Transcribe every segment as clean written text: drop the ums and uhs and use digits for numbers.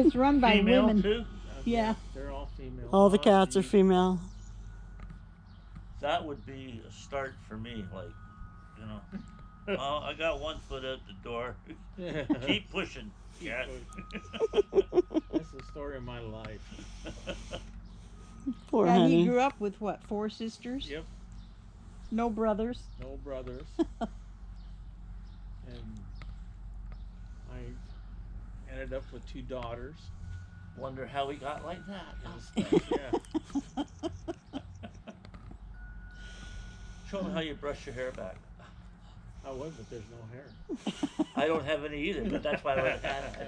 It's run by female women. too? Yeah. They're all female. All the cats are female. That would be a start for me, like, you know. Well, I got one foot out the door. Keep pushing, cat. That's the story of my life. Poor And honey. he grew up with what, 4 sisters? Yep. No brothers? No brothers. And I ended up with 2 daughters. Wonder how he got like that. And stuff. Yeah. Show me how you brush your hair back. I would, but there's no hair. I don't have any either, but that's why I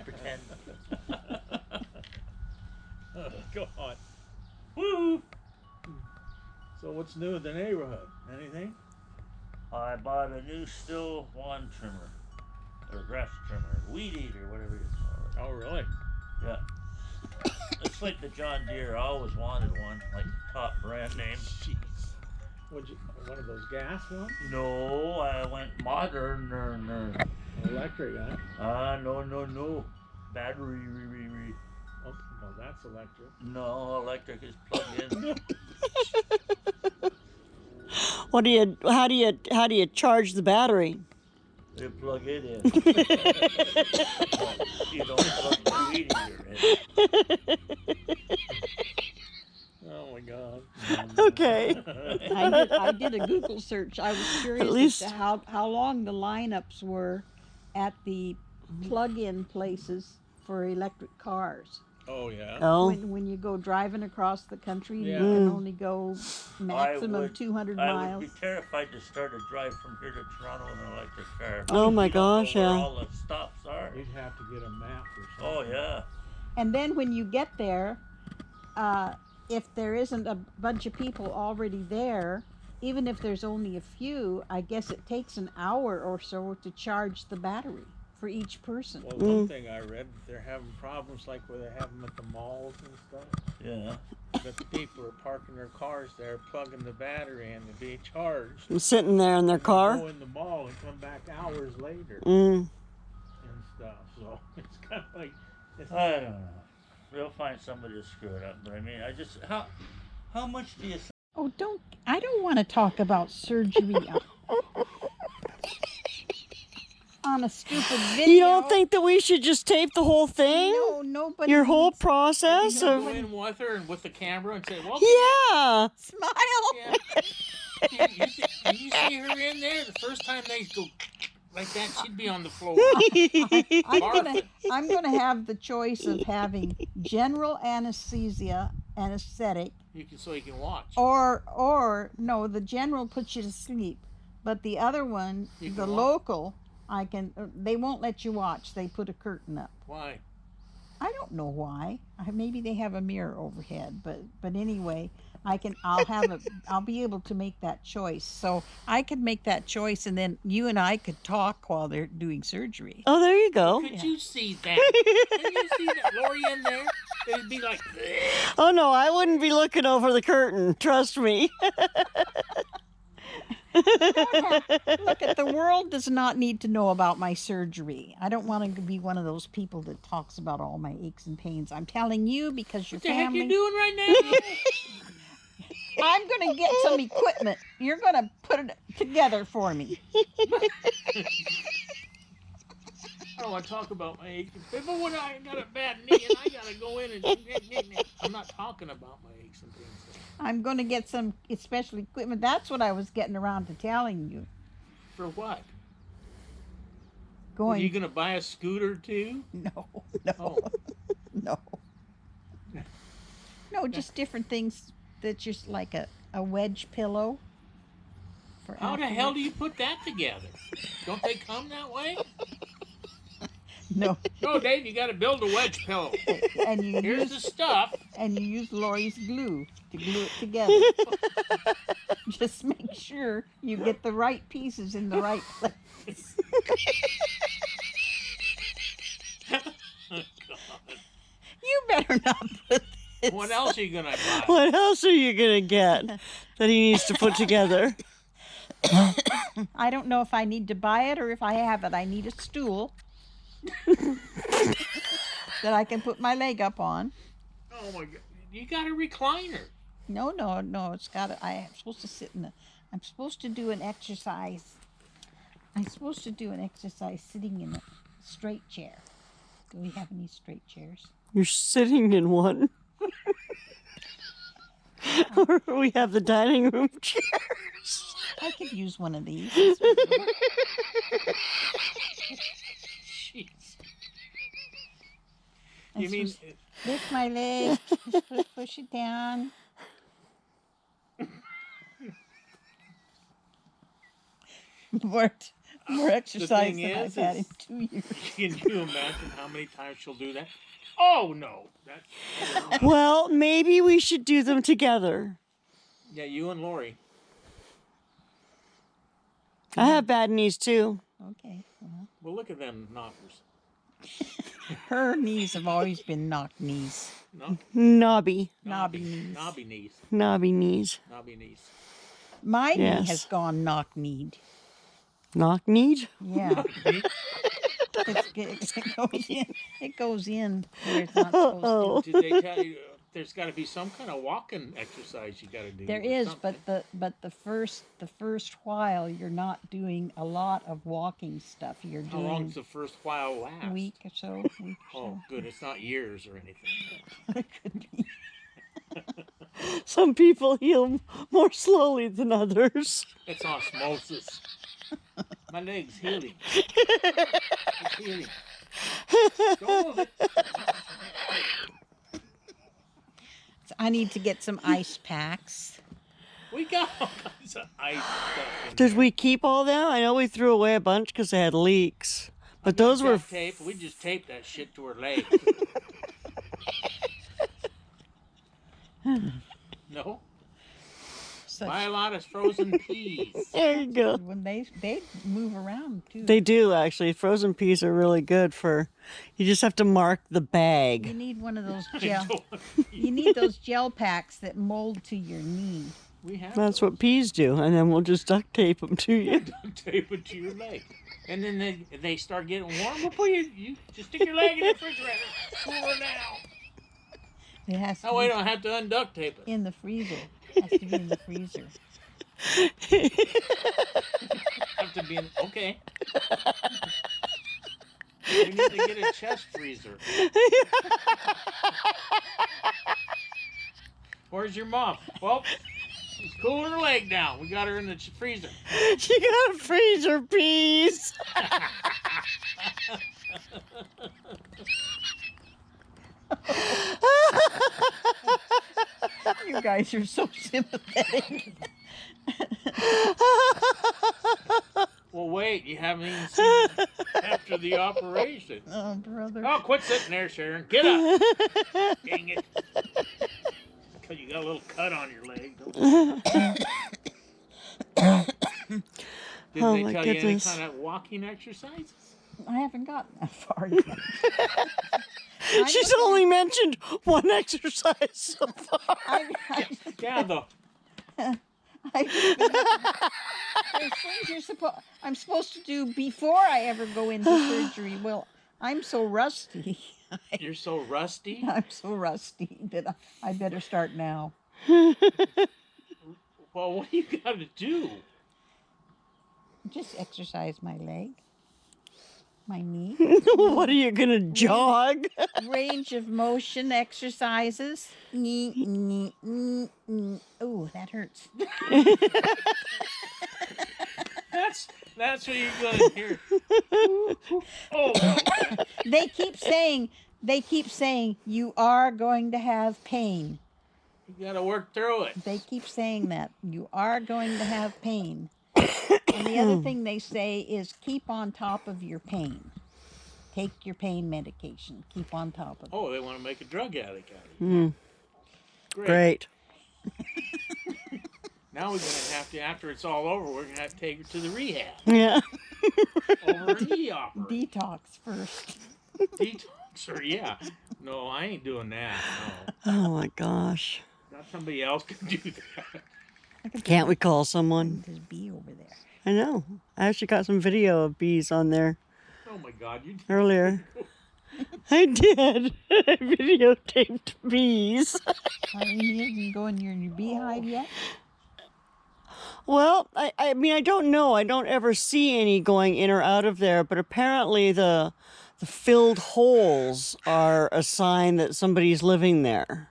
pretend. Oh, God. Woo! So what's new in the neighborhood? Anything? I bought a new still lawn trimmer, or grass trimmer, weed eater, whatever you call it. Oh, really? Yeah. It's like the John Deere. I always wanted one, like top brand name. Jeez. One of those gas ones? No, I went modern. Electric, huh? No. Battery. Oh, well, that's electric. No, electric is plugged in. How do you charge the battery? You plug it in. You don't plug the weed eater in. Oh my God. Okay. I did a Google search. I was curious least- as to how long the lineups were at the plug-in places for electric cars. Oh, yeah. Oh. When you go driving across the country, Yeah. you can only go maximum would- 200 I miles. would be terrified to start a drive from here to Toronto in an electric car. Oh my You don't know gosh, where yeah. all the stops are. You'd have to get a map or something. Oh yeah. And then when you get there, if there isn't a bunch of people already there, even if there's only a few, I guess it takes an hour or so to charge the battery for each person. Well, one thing I read, they're having problems like where they have them at the malls and stuff. Yeah. That the people are parking their cars there, plugging the battery in to be charged. I'm sitting there in their car. Go in the mall and come back hours later Mm. and stuff. So it's kind of like. It's I don't know. They'll find somebody to screw it up, but I mean, how much do you? Oh, I don't want to talk about surgery on a stupid video. You don't think that we should just tape the whole thing? No, nobody. Your whole needs- process go of in with her and with the camera and say, "Well, yeah. Smile. yeah." you see her in there the first time they go like that, she'd be on the floor. I'm gonna have the choice of having general anesthetic, So you can watch. or no, the general puts you to sleep, but the other one, You can the watch. local, they won't let you watch. They put a curtain up. Why? I don't know why. Maybe they have a mirror overhead, but anyway, I'll be able to make that choice. So I could make that choice, and then you and I could talk while they're doing surgery. Oh, there you go. Could you see that? Can you see that Lorrie in there? It'd be like. Oh no, I wouldn't be looking over the curtain. Trust me. Look, the world does not need to know about my surgery. I don't want to be one of those people that talks about all my aches and pains. I'm telling you because your What the heck family. you doing right now? I'm going to get some equipment. You're going to put it together for me. I don't want to talk about my aches and pains. But when I got a bad knee and I got to go in and. I'm not talking about my aches and pains. I'm going to get some special equipment. That's what I was getting around to telling you. For what? Going. Are you going to buy a scooter too? No. Oh. No. No, just different things that's just like a wedge pillow. For How the afterwards. hell do you put that together? Don't they come that way? No. No, Dave, you got to build a wedge pillow. And you Here's the use stuff. Lorrie's glue to glue it together. Just make sure you get the right pieces in the right place. Oh, God. You better not put this. What else are you going to buy? What else are you gonna get that he needs to put together? I don't know if I need to buy it or if I have it. I need a stool. that I can put my leg up on. Oh my God! You got a recliner. No, it's got to, I'm supposed to sit in the, I'm supposed to do an exercise. I'm supposed to do an exercise sitting in a straight chair. Do we have any straight chairs? You're sitting in one. Or we have the dining room chairs. I could use one of these. Jeez. I'm You mean supposed to lift my leg, just push it down. More exercise thing than I've is- had in 2 years. Can you imagine how many times she'll do that? Oh no! That's Well, maybe we should do them together. yeah, you and Lorrie. I have bad knees too. Okay. Well, Well, look at them knockers. her knees have always been knocked knees. No, Knobby. Knobby knees. Knobby knees. Knobby knees. Knobby knees. My knee Yes. has gone knock-kneed. Knock kneed? Yeah. It goes in where it's not supposed to. Oh. Did they tell you there's got to be some kind of walking exercise you got to do? There or is, something? but the first while you're not doing a lot of walking stuff. You're How long doing does the first while last? a week or so. Oh, good. It's not years or anything. It could be. Some people heal more slowly than others. It's osmosis. My leg's healing. It's healing. Don't move it. So I need to get some ice packs. We got all kinds of ice stuff in Did there. we keep all them? I know we threw away a bunch because they had leaks. But those were... Duct tape. We just taped that shit to her leg. No? Such, Buy a lot of frozen peas. There you go. when they move around too. They do, actually. Frozen peas are really good for... You just have to mark the You bag. need one of those I gel. don't- You need those gel packs that mold to your knee. We have That's those. what peas do. And then we'll just duct tape them to you. Tape it to your leg. And then they start getting warm. We'll put you just stick your leg in the refrigerator. Cool her down. It has to That way be you don't have to unduct tape it. in the freezer. It has to be in the freezer. Have to be in. Okay. We need to get a chest freezer. Where's your mom? Well, she's cooling her leg down. We got her in the freezer. She got a freezer peas. You guys are so sympathetic. Well, wait. You haven't even seen it after the operation. Oh, brother. Oh, quit sitting there, Sharon. Get up. Dang it. Because you got a little cut on your leg. Did Oh, they my tell you any goodness. kind of walking exercises? I haven't gotten that far yet. I'm She's looking- only mentioned one exercise so far. Yeah, the There's things I'm supposed to do before I ever go into surgery. Well, I'm so rusty. you're so rusty. I'm so rusty that I better start now. Well, what do you got to do? Just exercise my leg, my knee, What are you gonna jog? range of motion exercises. Ooh, that hurts. That's what you're gonna hear. Oh, no. They keep saying you are going to have pain. You got to work through it. They keep saying that you are going to have pain. And the other thing they say is keep on top of your pain. Take your pain medication. Keep on top of it. Oh, they want to make a drug addict out of you. Mm, Great. great. Now we're gonna have to, after it's all over, we're gonna have to take her to the rehab Yeah. over a knee operation. Detox first. Detox her, yeah. No, I ain't doing that. No, Oh my gosh. not somebody else can do that. Can't we call someone? There's bee over there. I know. I actually got some video of bees on there Oh my God, you. earlier. I did. I videotaped bees. You didn't go in your beehive yet? Well, I mean, I don't know. I don't ever see any going in or out of there, but apparently the filled holes are a sign that somebody's living there.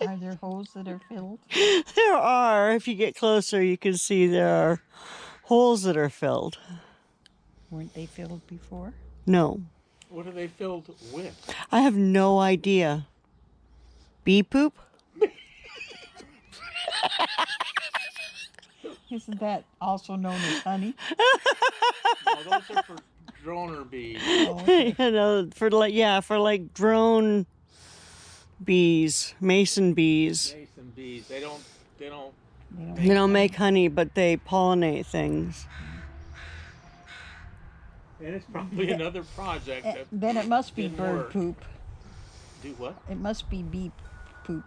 Are there holes that are filled? There are. If you get closer, you can see there are holes that are filled. Weren't they filled before? No. What are they filled with? I have no idea. Bee poop? Isn't that also known as honey? No, those are for droner bees. Oh, okay. You know, for like drone bees, mason bees. Mason bees. They don't. They don't They don't make honey, but they pollinate things. And it's probably another project. That Then it must be didn't bird work. poop. Do what? It must be bee poop.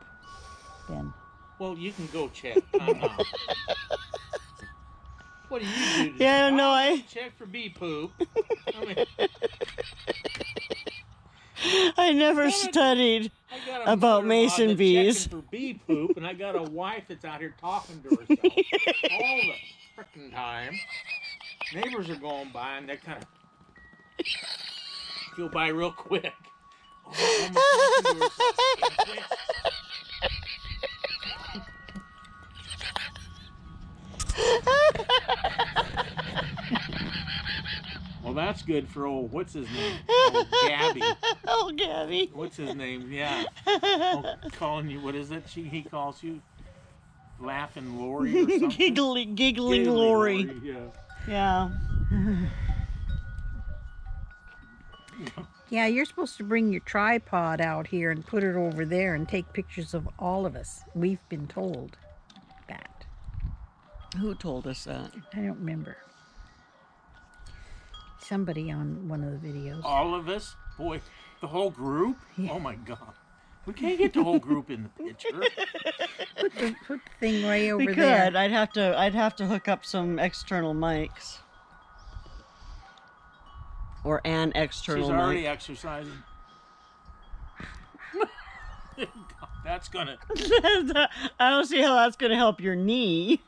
Then. Well, you can go check. I'm not. What do you do? Yeah, I don't know. Check for bee poop. I mean, I never studied. I got a About mother-in-law mason that's bees. checking for bee poop, and I got a wife that's out here talking to herself all the frickin' time. Neighbors are going by, and they kind of go by real quick. Oh, almost talking to herself. Quick. Well, that's good for old, what's his name? Old Gabby. Oh, Gabby. What's his name? Yeah. Oh, calling you, what is it? He calls you Laughing Lorrie or something? Giggling Giggly Lorrie. Yeah. Yeah. Yeah, you're supposed to bring your tripod out here and put it over there and take pictures of all of us. We've been told that. Who told us that? I don't remember. Somebody on one of the videos. All of us? Boy, the whole group? Yeah. Oh my God. We can't get the whole group in the picture. Put the thing way over We could. there. I'd have to hook up some external mics. Or an external She's already mic. exercising. That's gonna. I don't see how that's going to help your knee.